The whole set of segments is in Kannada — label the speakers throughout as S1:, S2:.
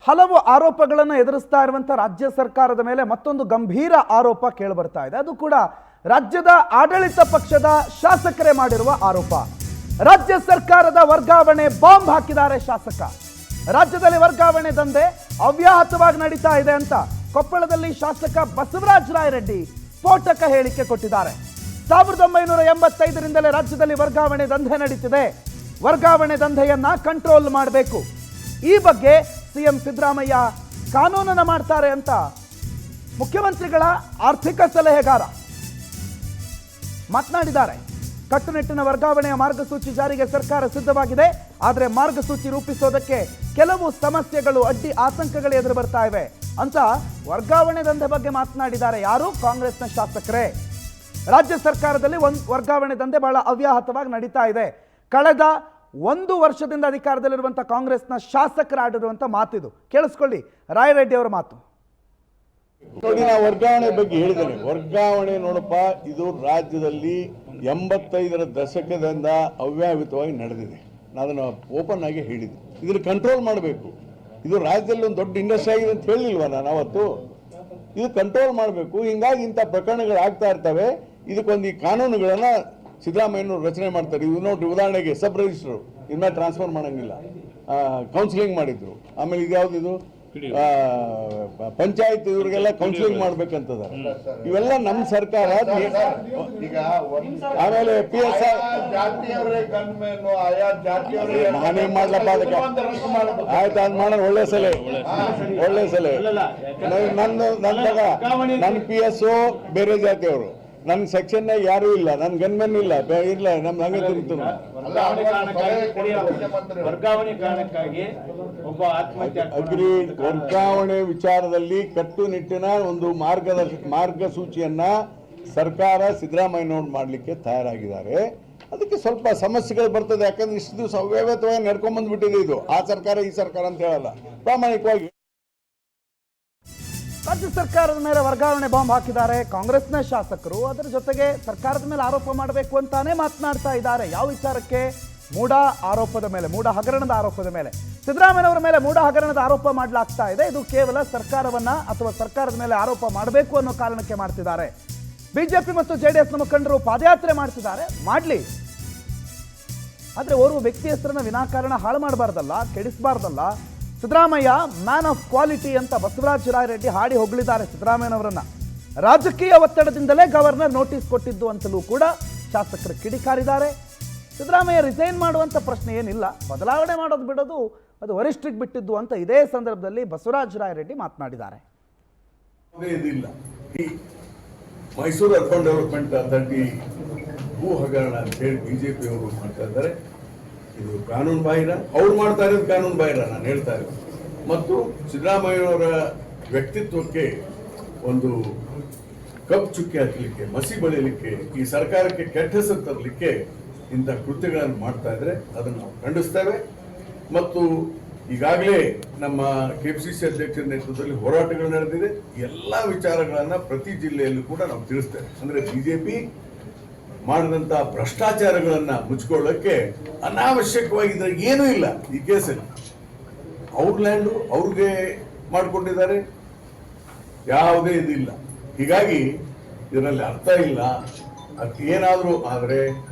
S1: ಹಲವು ಆರೋಪಗಳನ್ನು ಎದುರಿಸ್ತಾ ಇರುವಂತಹ ರಾಜ್ಯ ಸರ್ಕಾರದ ಮೇಲೆ ಮತ್ತೊಂದು ಗಂಭೀರ ಆರೋಪ ಕೇಳಿಬರ್ತಾ ಇದೆ. ಅದು ಕೂಡ ರಾಜ್ಯದ ಆಡಳಿತ ಪಕ್ಷದ ಶಾಸಕರೇ ಮಾಡಿರುವ ಆರೋಪ. ರಾಜ್ಯ ಸರ್ಕಾರದ ವರ್ಗಾವಣೆ ಬಾಂಬ್ ಹಾಕಿದ್ದಾರೆ ಶಾಸಕ. ರಾಜ್ಯದಲ್ಲಿ ವರ್ಗಾವಣೆ ದಂಧೆ ಅವ್ಯಾಹತವಾಗಿ ನಡೀತಾ ಇದೆ ಅಂತ ಕೊಪ್ಪಳದಲ್ಲಿ ಶಾಸಕ ಬಸವರಾಜ ರಾಯರೆಡ್ಡಿ ಸ್ಫೋಟಕ ಹೇಳಿಕೆ ಕೊಟ್ಟಿದ್ದಾರೆ. 1985ರಿಂದಲೇ ರಾಜ್ಯದಲ್ಲಿ ವರ್ಗಾವಣೆ ದಂಧೆ ನಡೀತಿದೆ. ವರ್ಗಾವಣೆ ದಂಧೆಯನ್ನ ಕಂಟ್ರೋಲ್ ಮಾಡಬೇಕು. ಈ ಬಗ್ಗೆ ಸಿಎಂ ಸಿದ್ದರಾಮಯ್ಯ ಕಾನೂನನ್ನ ಮಾಡ್ತಾರೆ ಅಂತ ಮುಖ್ಯಮಂತ್ರಿಗಳ ಆರ್ಥಿಕ ಸಲಹೆಗಾರ ಮಾತನಾಡಿದ್ದಾರೆ. ಕಟ್ಟುನಿಟ್ಟಿನ ವರ್ಗಾವಣೆಯ ಮಾರ್ಗಸೂಚಿ ಜಾರಿಗೆ ಸರ್ಕಾರ ಸಿದ್ಧವಾಗಿದೆ. ಆದರೆ ಮಾರ್ಗಸೂಚಿ ರೂಪಿಸೋದಕ್ಕೆ ಕೆಲವು ಸಮಸ್ಯೆಗಳು, ಅಡ್ಡಿ ಆತಂಕಗಳು ಎದುರು ಬರ್ತಾ ಇವೆ ಅಂತ ವರ್ಗಾವಣೆ ದಂಧೆ ಬಗ್ಗೆ ಮಾತನಾಡಿದ್ದಾರೆ. ಯಾರು? ಕಾಂಗ್ರೆಸ್ನ ಶಾಸಕರೇ. ರಾಜ್ಯ ಸರ್ಕಾರದಲ್ಲಿ ವರ್ಗಾವಣೆ ದಂಧೆ ಬಹಳ ಅವ್ಯಾಹತವಾಗಿ ನಡೀತಾ ಇದೆ. ಕಳೆದ 1 ವರ್ಷದಿಂದ ಅಧಿಕಾರದಲ್ಲಿರುವಂತಹ ಕಾಂಗ್ರೆಸ್ನ ಶಾಸಕರಾಡಿರುವಂತ ಮಾತಿದು. ಕೇಳಿಸ್ಕೊಳ್ಳಿ ರಾಯರೆಡ್ಡಿ ಅವರ ಮಾತು.
S2: ನೋಡಿ, ನಾ ವರ್ಗಾವಣೆ ಬಗ್ಗೆ ಹೇಳಿದ್ದೇನೆ. ವರ್ಗಾವಣೆ ನೋಡಪ್ಪ, ಇದು ರಾಜ್ಯದಲ್ಲಿ 85ರ ದಶಕದಿಂದ ಅವ್ಯಾಹತವಾಗಿ ನಡೆದಿದೆ. ನಾನು ಅದನ್ನು ಓಪನ್ ಆಗಿ ಹೇಳಿದ್ದೆ. ಇದನ್ನು ಕಂಟ್ರೋಲ್ ಮಾಡಬೇಕು. ಇದು ರಾಜ್ಯದಲ್ಲಿ ಒಂದು ದೊಡ್ಡ ಇಂಡಸ್ಟ್ರಿ ಆಗಿದೆ ಅಂತ ಹೇಳಿಲ್ವಾ ನಾನು ಅವತ್ತು? ಇದು ಕಂಟ್ರೋಲ್ ಮಾಡಬೇಕು. ಹಿಂಗಾಗಿ ಇಂಥ ಪ್ರಕರಣಗಳು ಆಗ್ತಾ ಇರ್ತವೆ. ಇದಕ್ಕೊಂದು ಈ ಕಾನೂನುಗಳನ್ನ ಸಿದ್ದರಾಮಯ್ಯನವರು ರಚನೆ ಮಾಡ್ತಾರೆ. ಇದು ನೋಡಿ, ಉದಾಹರಣೆಗೆ ಸಬ್ ರಿಜಿಸ್ಟ್ರು ಇನ್ನ ಟ್ರಾನ್ಸ್ಫರ್ ಮಾಡಂಗಿಲ್ಲ, ಕೌನ್ಸಿಲಿಂಗ್ ಮಾಡಿದ್ರು. ಆಮೇಲೆ ಇದ್ಯಾವ್ದು ಪಂಚಾಯತ್ ಇವರಿಗೆಲ್ಲ ಕೌನ್ಸಿಲಿಂಗ್ ಮಾಡ್ಬೇಕಂತದ. ಇವೆಲ್ಲ ನಮ್ಮ ಸರ್ಕಾರ. ಆಮೇಲೆ PSI ನಾನೇನ್ ಮಾಡ್ಲಪ್ಪ ಅದಕ್ಕೆ? ಆಯ್ತು, ಅದ್ ಮಾಡೋಣ. ಒಳ್ಳೆ ಸಲಹೆ. ನನ್ನ PSO ಬೇರೆ ಜಾತಿಯವರು, ನನ್ನ ಸೆಕ್ಷನ್ ಯಾರು ಇಲ್ಲ, ನನ್ನ ಗನ್ಮೆನ್ ಇಲ್ಲ, ನಮ್ದು ಹಂಗೆ ತಿಂತೀನಿ. ವರ್ಗಾವಣೆ ವಿಚಾರದಲ್ಲಿ ಕಟ್ಟುನಿಟ್ಟಿನ ಒಂದು ಮಾರ್ಗಸೂಚಿಯನ್ನ ಸರ್ಕಾರ ಸಿದ್ದರಾಮಯ್ಯನವರು ಮಾಡಲಿಕ್ಕೆ ತಯಾರಾಗಿದ್ದಾರೆ. ಅದಕ್ಕೆ ಸ್ವಲ್ಪ ಸಮಸ್ಯೆಗಳು ಬರ್ತದೆ. ಯಾಕಂದ್ರೆ ಇಷ್ಟು ದಿವಸ ಅವ್ಯವಸ್ಥವಾಗಿ ನಡ್ಕೊಂಡ್ ಬಂದ್ಬಿಟ್ಟಿದೆ. ಇದು ಆ ಸರ್ಕಾರ ಈ ಸರ್ಕಾರ ಅಂತ ಹೇಳಲ್ಲ, ಪ್ರಾಮಾಣಿಕವಾಗಿ.
S1: ರಾಜ್ಯ ಸರ್ಕಾರದ ಮೇಲೆ ವರ್ಗಾವಣೆ ಬಾಂಬ್ ಹಾಕಿದ್ದಾರೆ ಕಾಂಗ್ರೆಸ್ನ ಶಾಸಕರು. ಅದರ ಜೊತೆಗೆ ಸರ್ಕಾರದ ಮೇಲೆ ಆರೋಪ ಮಾಡಬೇಕು ಅಂತಾನೆ ಮಾತನಾಡ್ತಾ ಇದ್ದಾರೆ. ಯಾವ ವಿಚಾರಕ್ಕೆ? ಮೂಢ ಆರೋಪದ ಮೇಲೆ, ಮೂಢ ಹಗರಣದ ಆರೋಪದ ಮೇಲೆ. ಸಿದ್ದರಾಮಯ್ಯನವರ ಮೇಲೆ ಮೂಢ ಹಗರಣದ ಆರೋಪ ಮಾಡಲಾಗ್ತಾ ಇದೆ. ಇದು ಕೇವಲ ಸರ್ಕಾರವನ್ನ ಅಥವಾ ಸರ್ಕಾರದ ಮೇಲೆ ಆರೋಪ ಮಾಡಬೇಕು ಅನ್ನೋ ಕಾರಣಕ್ಕೆ ಮಾಡ್ತಿದ್ದಾರೆ. ಬಿಜೆಪಿ ಮತ್ತು JDS ಮುಖಂಡರು ಪಾದಯಾತ್ರೆ ಮಾಡ್ತಿದ್ದಾರೆ, ಮಾಡ್ಲಿ. ಆದ್ರೆ ಓರ್ವ ವ್ಯಕ್ತಿ ಹೆಸರನ್ನ ವಿನಾಕಾರಣ ಹಾಳು ಮಾಡಬಾರ್ದಲ್ಲ, ಕೆಡಿಸಬಾರ್ದಲ್ಲ. ಸಿದ್ದರಾಮಯ್ಯ ಮ್ಯಾನ್ ಆಫ್ ಕ್ವಾಲಿಟಿ ಅಂತ ಬಸವರಾಜ ರಾಯರೆಡ್ಡಿ ಹಾಡಿ ಹೊಗಳಿದ್ದಾರೆ ಸಿದ್ದರಾಮಯ್ಯನವರನ್ನ. ರಾಜಕೀಯ ಒತ್ತಡದಿಂದಲೇ ಗವರ್ನರ್ ನೋಟಿಸ್ ಕೊಟ್ಟಿದ್ದು ಅಂತಲೂ ಕೂಡ ಶಾಸಕರು ಕಿಡಿಕಾರಿದ್ದಾರೆ. ಸಿದ್ದರಾಮಯ್ಯ ರಿಸೈನ್ ಮಾಡುವಂತ ಪ್ರಶ್ನೆ ಏನಿಲ್ಲ, ಬದಲಾವಣೆ ಮಾಡೋದು ಬಿಡೋದು ಅದು ವರಿಷ್ಠರಿಗೆ ಬಿಟ್ಟಿದ್ದು ಅಂತ ಇದೇ ಸಂದರ್ಭದಲ್ಲಿ ಬಸವರಾಜ ರಾಯರೆಡ್ಡಿ ಮಾತನಾಡಿದ್ದಾರೆ.
S2: ಮೈಸೂರು ಅರ್ಬನ್ ಡೆವಲಪ್ಮೆಂಟ್ ಅಥಾರಿಟಿ ಭೂ ಹಗರಣ ಅಂತ ಹೇಳಿ ಬಿಜೆಪಿ ಅವರು ಮಾಡ್ತಾ ಇದ್ದಾರೆ. ಇದು ಕಾನೂನು ಬಾಹಿರ. ಅವ್ರು ಮಾಡ್ತಾ ಇರೋದು ಕಾನೂನು ಬಾಹಿರ, ನಾನು ಹೇಳ್ತಾ ಇರೋದು. ಮತ್ತು ಸಿದ್ದರಾಮಯ್ಯವರ ವ್ಯಕ್ತಿತ್ವಕ್ಕೆ ಒಂದು ಕಪ್ಪು ಚುಕ್ಕೆ ಹಾಕಲಿಕ್ಕೆ, ಮಸಿ ಬಳಿಯಲಿಕ್ಕೆ, ಈ ಸರ್ಕಾರಕ್ಕೆ ಕೆಟ್ಟ ಹೆಸರು ತರಲಿಕ್ಕೆ ಇಂಥ ಕೃತ್ಯಗಳನ್ನು ಮಾಡ್ತಾ ಇದ್ರೆ ಅದನ್ನು ನಾವು ಖಂಡಿಸ್ತೇವೆ. ಮತ್ತು ಈಗಾಗಲೇ ನಮ್ಮ KPCC ಅಧ್ಯಕ್ಷರ ನೇತೃತ್ವದಲ್ಲಿ ಹೋರಾಟಗಳು ನಡೆದಿದೆ. ಎಲ್ಲ ವಿಚಾರಗಳನ್ನ ಪ್ರತಿ ಜಿಲ್ಲೆಯಲ್ಲೂ ಕೂಡ ನಾವು ತಿಳಿಸ್ತೇವೆ. ಅಂದ್ರೆ ಬಿಜೆಪಿ ಮಾಡಿದಂತಹ ಭ್ರಷ್ಟಾಚಾರಗಳನ್ನ ಮುಚ್ಕೊಳ್ಳಕ್ಕೆ ಅನಾವಶ್ಯಕವಾಗಿ ಇದ್ರಾಗ ಏನೂ ಇಲ್ಲ. ಈ ಕೇಸಲ್ಲಿ ಅವ್ರ ಲ್ಯಾಂಡು ಅವ್ರಿಗೆ ಮಾಡಿಕೊಂಡಿದ್ದಾರೆ, ಯಾವುದೇ ಇದಿಲ್ಲ. ಹೀಗಾಗಿ ಇದರಲ್ಲಿ ಅರ್ಥ ಇಲ್ಲ. ಅದಕ್ಕೆ ಏನಾದರೂ ಆದರೆ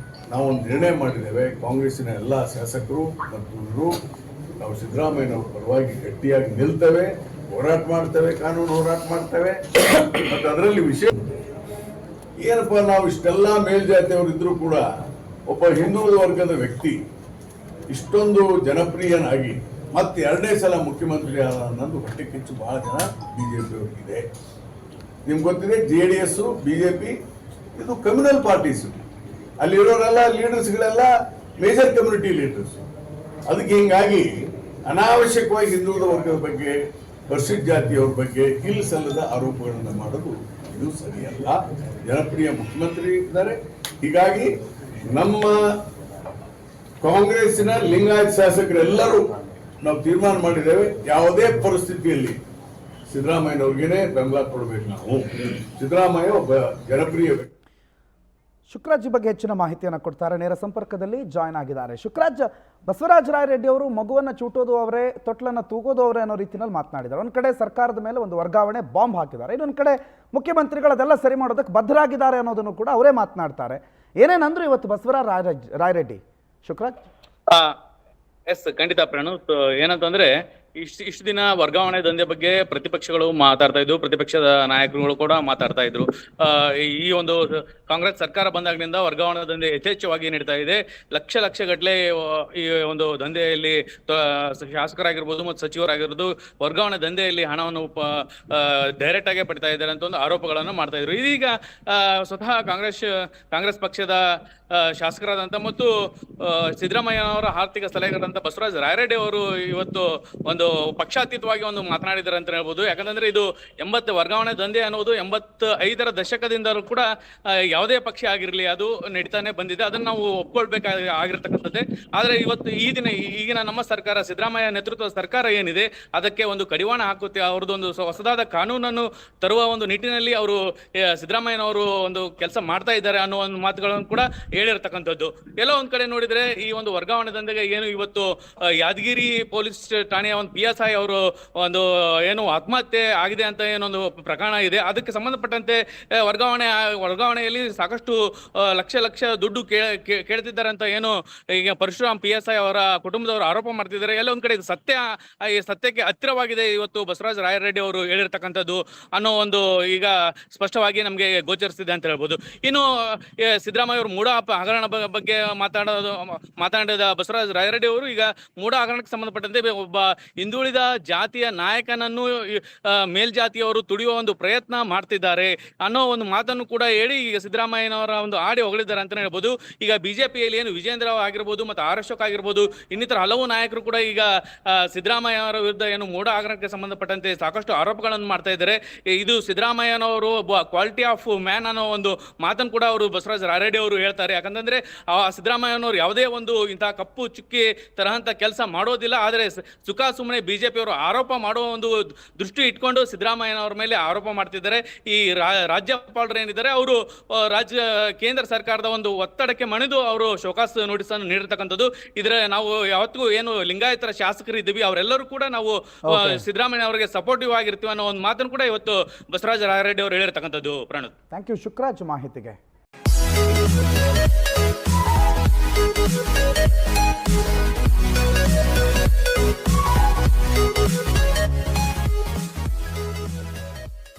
S2: ನಾವೊಂದು ನಿರ್ಣಯ ಮಾಡಿದ್ದೇವೆ. ಕಾಂಗ್ರೆಸ್ಸಿನ ಎಲ್ಲ ಶಾಸಕರು ಮತ್ತು ಇವರು ನಾವು ಸಿದ್ದರಾಮಯ್ಯನವ್ರ ಪರವಾಗಿ ಗಟ್ಟಿಯಾಗಿ ನಿಲ್ತೇವೆ, ಹೋರಾಟ ಮಾಡ್ತೇವೆ, ಕಾನೂನು ಹೋರಾಟ ಮಾಡ್ತೇವೆ. ಮತ್ತು ಅದರಲ್ಲಿ ವಿಷಯ ಏನಪ್ಪ, ನಾವು ಇಷ್ಟೆಲ್ಲ ಮೇಲ್ಜಾತಿಯವರು ಇದ್ರೂ ಕೂಡ ಒಬ್ಬ ಹಿಂದುಳಿದ ವರ್ಗದ ವ್ಯಕ್ತಿ ಇಷ್ಟೊಂದು ಜನಪ್ರಿಯನಾಗಿ ಮತ್ತೆ 2ನೇ ಸಲ ಮುಖ್ಯಮಂತ್ರಿ ಆದ ಅನ್ನೋದು ಹೊಟ್ಟೆ ಕಿಚ್ಚು ಬಹಳ ಜನ ಬಿಜೆಪಿಯವ್ರಿಗಿದೆ. ನಿಮ್ಗೆ ಗೊತ್ತಿದೆ, JDS ಬಿಜೆಪಿ ಇದು ಕಮ್ಯುನಲ್ ಪಾರ್ಟೀಸ್. ಅಲ್ಲಿರೋರೆಲ್ಲ ಲೀಡರ್ಸ್ಗಳೆಲ್ಲ ಮೇಜರ್ ಕಮ್ಯುನಿಟಿ ಲೀಡರ್ಸ್. ಅದಕ್ಕೆ ಹಿಂಗಾಗಿ ಅನಾವಶ್ಯಕವಾಗಿ ಹಿಂದುಳಿದ ವರ್ಗದ ಬಗ್ಗೆ, ಪರಿಶಿಷ್ಟ ಜಾತಿಯವ್ರ ಬಗ್ಗೆ ಇಲ್ಲಸಲ್ಲದ ಆರೋಪಗಳನ್ನು ಮಾಡೋದು ಇದು ಸರಿಯಲ್ಲ. ಜನಪ್ರಿಯ ಮುಖ್ಯಮಂತ್ರಿ ಇದ್ದಾರೆ. ಹೀಗಾಗಿ ನಮ್ಮ ಕಾಂಗ್ರೆಸ್ಸಿನ ಲಿಂಗಾಯತ್ ಶಾಸಕರೆಲ್ಲರೂ ನಾವು ತೀರ್ಮಾನ ಮಾಡಿದ್ದೇವೆ, ಯಾವುದೇ ಪರಿಸ್ಥಿತಿಯಲ್ಲಿ ಸಿದ್ದರಾಮಯ್ಯನವ್ರಿಗೇನೆ ಬೆಂಬಲ ಕೊಡಬೇಕು. ನಾವು ಸಿದ್ದರಾಮಯ್ಯ ಒಬ್ಬ ಜನಪ್ರಿಯ ವ್ಯಕ್ತಿ.
S1: ಶುಕ್ರಾಜ್ ಈ ಬಗ್ಗೆ ಹೆಚ್ಚಿನ ಮಾಹಿತಿಯನ್ನು ಕೊಡ್ತಾರೆ. ನೇರ ಸಂಪರ್ಕದಲ್ಲಿ ಜಾಯ್ನ್ ಆಗಿದ್ದಾರೆ. ಶುಕ್ರಾಜ್, ಬಸವರಾಜ ರಾಯರೆಡ್ಡಿ ಅವರು ಮಗುವನ್ನು ಚೂಟೋದು ಅವರೇ, ತೊಟ್ಲನ್ನು ತೂಗೋದು ಅವರೇ ಅನ್ನೋ ರೀತಿಯಲ್ಲಿ ಮಾತನಾಡಿದ್ದಾರೆ. ಒಂದು ಕಡೆ ಸರ್ಕಾರದ ಮೇಲೆ ಒಂದು ವರ್ಗಾವಣೆ ಬಾಂಬ್ ಹಾಕಿದ್ದಾರೆ, ಇನ್ನೊಂದು ಕಡೆ ಮುಖ್ಯಮಂತ್ರಿಗಳು ಅದೆಲ್ಲ ಸರಿ ಮಾಡೋದಕ್ಕೆ ಬದ್ಧರಾಗಿದ್ದಾರೆ ಅನ್ನೋದನ್ನು ಕೂಡ ಅವರೇ ಮಾತನಾಡ್ತಾರೆ. ಏನೇನಂದ್ರು ಇವತ್ತು ಬಸವರಾಜ ರಾಯರೆಡ್ಡಿ? ಶುಕ್ರಾಜ್
S3: ಎಸ್, ಖಂಡಿತ ಪ್ರಣವ್. ಏನಂತಂದ್ರೆ ಇಷ್ಟು ದಿನ ವರ್ಗಾವಣೆ ದಂಧೆ ಬಗ್ಗೆ ಪ್ರತಿಪಕ್ಷಗಳು ಮಾತಾಡ್ತಾ ಇದ್ರು, ಪ್ರತಿಪಕ್ಷದ ನಾಯಕರುಗಳು ಕೂಡ ಮಾತಾಡ್ತಾ ಇದ್ರು. ಈ ಒಂದು ಕಾಂಗ್ರೆಸ್ ಸರ್ಕಾರ ಬಂದಾಗಿನಿಂದ ವರ್ಗಾವಣೆ ದಂಧೆ ಯಥೇಚ್ಛವಾಗಿ ನಡೀತಾ ಇದೆ. ಲಕ್ಷ ಗಟ್ಟಲೆ ಈ ಒಂದು ದಂಧೆಯಲ್ಲಿ ಶಾಸಕರಾಗಿರ್ಬೋದು ಮತ್ತು ಸಚಿವರಾಗಿರ್ಬೋದು ವರ್ಗಾವಣೆ ದಂಧೆಯಲ್ಲಿ ಹಣವನ್ನು ಡೈರೆಕ್ಟ್ ಆಗಿ ಪಡಿತಾ ಇದ್ದಾರೆ ಅಂತ ಒಂದು ಆರೋಪಗಳನ್ನು ಮಾಡ್ತಾ ಇದ್ರು. ಇದೀಗ ಸ್ವತಃ ಕಾಂಗ್ರೆಸ್ ಪಕ್ಷದ ಶಾಸಕರಾದಂಥ ಮತ್ತು ಸಿದ್ದರಾಮಯ್ಯನವರ ಆರ್ಥಿಕ ಸಲಹೆಗಾರರಂತ ಬಸವರಾಜ ರಾಯರೆಡ್ಡಿ ಅವರು ಇವತ್ತು ಒಂದು ಪಕ್ಷಾತೀತವಾಗಿ ಒಂದು ಮಾತನಾಡಿದ್ದಾರೆ ಅಂತ ಹೇಳ್ಬೋದು. ಯಾಕಂತಂದ್ರೆ ಇದು ವರ್ಗಾವಣೆ ದಂಧೆ ಅನ್ನೋದು 85ರ ದಶಕದಿಂದಲೂ ಕೂಡ ಯಾವುದೇ ಪಕ್ಷ ಆಗಿರಲಿ ಅದು ನಡೀತಾನೆ ಬಂದಿದೆ. ಅದನ್ನ ನಾವು ಒಪ್ಕೊಳ್ಬೇಕಾಗಿರ್ತಕ್ಕಂಥದ್ದೇ. ಆದ್ರೆ ಇವತ್ತು ಈಗಿನ ನಮ್ಮ ಸರ್ಕಾರ, ಸಿದ್ದರಾಮಯ್ಯ ನೇತೃತ್ವದ ಸರ್ಕಾರ ಏನಿದೆ, ಅದಕ್ಕೆ ಒಂದು ಕಡಿವಾಣ ಹಾಕುತ್ತೆ. ಅವ್ರದ್ದು ಒಂದು ಹೊಸದಾದ ಕಾನೂನನ್ನು ತರುವ ಒಂದು ನಿಟ್ಟಿನಲ್ಲಿ ಅವರು ಸಿದ್ದರಾಮಯ್ಯನವರು ಒಂದು ಕೆಲಸ ಮಾಡ್ತಾ ಇದ್ದಾರೆ ಅನ್ನೋ ಒಂದು ಮಾತುಗಳನ್ನು ಕೂಡ ಹೇಳಿರ್ತಕ್ಕಂಥದ್ದು. ಎಲ್ಲೋ ಒಂದ್ ಕಡೆ ನೋಡಿದ್ರೆ ಈ ಒಂದು ವರ್ಗಾವಣೆ ದಂಧೆಗೆ ಏನು ಇವತ್ತು ಯಾದಗಿರಿ ಪೊಲೀಸ್ ಠಾಣೆಯ ಒಂದು PSI ಅವರು ಒಂದು ಏನು ಆತ್ಮಹತ್ಯೆ ಆಗಿದೆ ಅಂತ ಏನೊಂದು ಪ್ರಕರಣ ಇದೆ. ಅದಕ್ಕೆ ಸಂಬಂಧಪಟ್ಟಂತೆ ವರ್ಗಾವಣೆಯಲ್ಲಿ ಸಾಕಷ್ಟು ಲಕ್ಷ ದುಡ್ಡು ಕೇಳ್ತಿದ್ದಾರೆ ಅಂತ ಏನು ಈಗ ಪರಶುರಾಮ್ PSI ಅವರ ಕುಟುಂಬದವರು ಆರೋಪ ಮಾಡ್ತಿದ್ದಾರೆ. ಎಲ್ಲ ಒಂದ್ ಕಡೆ ಇದು ಸತ್ಯಕ್ಕೆ ಹತ್ತಿರವಾಗಿದೆ ಇವತ್ತು ಬಸವರಾಜ ರಾಯರೆಡ್ಡಿ ಅವರು ಹೇಳಿರ್ತಕ್ಕಂಥದ್ದು ಅನ್ನೋ ಒಂದು ಈಗ ಸ್ಪಷ್ಟವಾಗಿ ನಮಗೆ ಗೋಚರಿಸಿದೆ ಅಂತ ಹೇಳ್ಬೋದು. ಇನ್ನು ಸಿದ್ದರಾಮಯ್ಯ ಅವರು ಮೂಡ ಹಗರಣ ಬಗ್ಗೆ ಮಾತನಾಡಿದ ಬಸವರಾಜ ರಾಯರೆಡ್ಡಿ ಅವರು ಈಗ ಮೂಡ ಹಗರಣಕ್ಕೆ ಸಂಬಂಧಪಟ್ಟಂತೆ ಒಬ್ಬ ಹಿಂದುಳಿದ ಜಾತಿಯ ನಾಯಕನನ್ನು ಮೇಲ್ಜಾತಿಯವರು ತುಳಿಯುವ ಒಂದು ಪ್ರಯತ್ನ ಮಾಡ್ತಿದ್ದಾರೆ ಅನ್ನೋ ಒಂದು ಮಾತನ್ನು ಕೂಡ ಹೇಳಿ ಈಗ ಸಿದ್ದರಾಮಯ್ಯನವರ ಒಂದು ಆಡಿ ಹೊಗಳಿದ್ದಾರೆ ಅಂತ ಹೇಳ್ಬೋದು. ಈಗ ಬಿಜೆಪಿಯಲ್ಲಿ ಏನು ವಿಜೇಂದ್ರ ಆಗಿರ್ಬೋದು ಮತ್ತು ಆರ್ ಅಶೋಕ್ ಆಗಿರ್ಬೋದು, ಇನ್ನಿತರ ಹಲವು ನಾಯಕರು ಕೂಡ ಈಗ ಸಿದ್ದರಾಮಯ್ಯನವರ ವಿರುದ್ಧ ಏನು ಮೂಡ ಹಗರಣಕ್ಕೆ ಸಂಬಂಧಪಟ್ಟಂತೆ ಸಾಕಷ್ಟು ಆರೋಪಗಳನ್ನು ಮಾಡ್ತಾ ಇದ್ದಾರೆ. ಇದು ಸಿದ್ದರಾಮಯ್ಯನವರು ಒಬ್ಬ ಕ್ವಾಲಿಟಿ ಆಫ್ ಮ್ಯಾನ್ ಅನ್ನೋ ಒಂದು ಮಾತನ್ನು ಕೂಡ ಅವರು ಬಸವರಾಜ ರಾಯರೆಡ್ಡಿ ಅವರು ಹೇಳ್ತಾರೆ. ಯಾಕಂತಂದ್ರೆ ಸಿದ್ದರಾಮಯ್ಯನವರು ಯಾವುದೇ ಒಂದು ಇಂತಹ ಕಪ್ಪು ಚುಕ್ಕಿ ತರಹಂತ ಕೆಲಸ ಮಾಡೋದಿಲ್ಲ. ಆದರೆ ಸುಖ ಸುಮ್ಮನೆ ಬಿಜೆಪಿ ಅವರು ಆರೋಪ ಮಾಡುವ ಒಂದು ದೃಷ್ಟಿ ಇಟ್ಕೊಂಡು ಸಿದ್ದರಾಮಯ್ಯನವರ ಮೇಲೆ ಆರೋಪ ಮಾಡ್ತಿದ್ದಾರೆ. ಈ ರಾಜ್ಯಪಾಲರು ಏನಿದ್ದಾರೆ ಅವರು ಕೇಂದ್ರ ಸರ್ಕಾರದ ಒಂದು ಒತ್ತಡಕ್ಕೆ ಮಣಿದು ಅವರು ಶೋಕಾಸ್ ನೋಟಿಸ್ ಅನ್ನು ನೀಡಿರ್ತಕ್ಕಂಥದ್ದು. ಇದ್ರೆ ನಾವು ಯಾವತ್ತಿಗೂ ಏನು ಲಿಂಗಾಯತರ ಶಾಸಕರು ಇದ್ದೀವಿ ಅವರೆಲ್ಲರೂ ಕೂಡ ನಾವು ಸಿದ್ದರಾಮಯ್ಯ ಅವರಿಗೆ ಸಪೋರ್ಟಿವ್ ಆಗಿರ್ತೀವಿ ಅನ್ನೋ ಒಂದು ಮಾತನ್ನು ಕೂಡ ಇವತ್ತು ಬಸವರಾಜ ರಾಯರೆಡ್ಡಿ ಅವರು ಹೇಳಿರ್ತಕ್ಕಂಥದ್ದು. ಪ್ರಣವ್,
S1: ಥ್ಯಾಂಕ್ ಯು ಶುಕ್ರಾಜ್ ಮಾಹಿತಿಗೆ.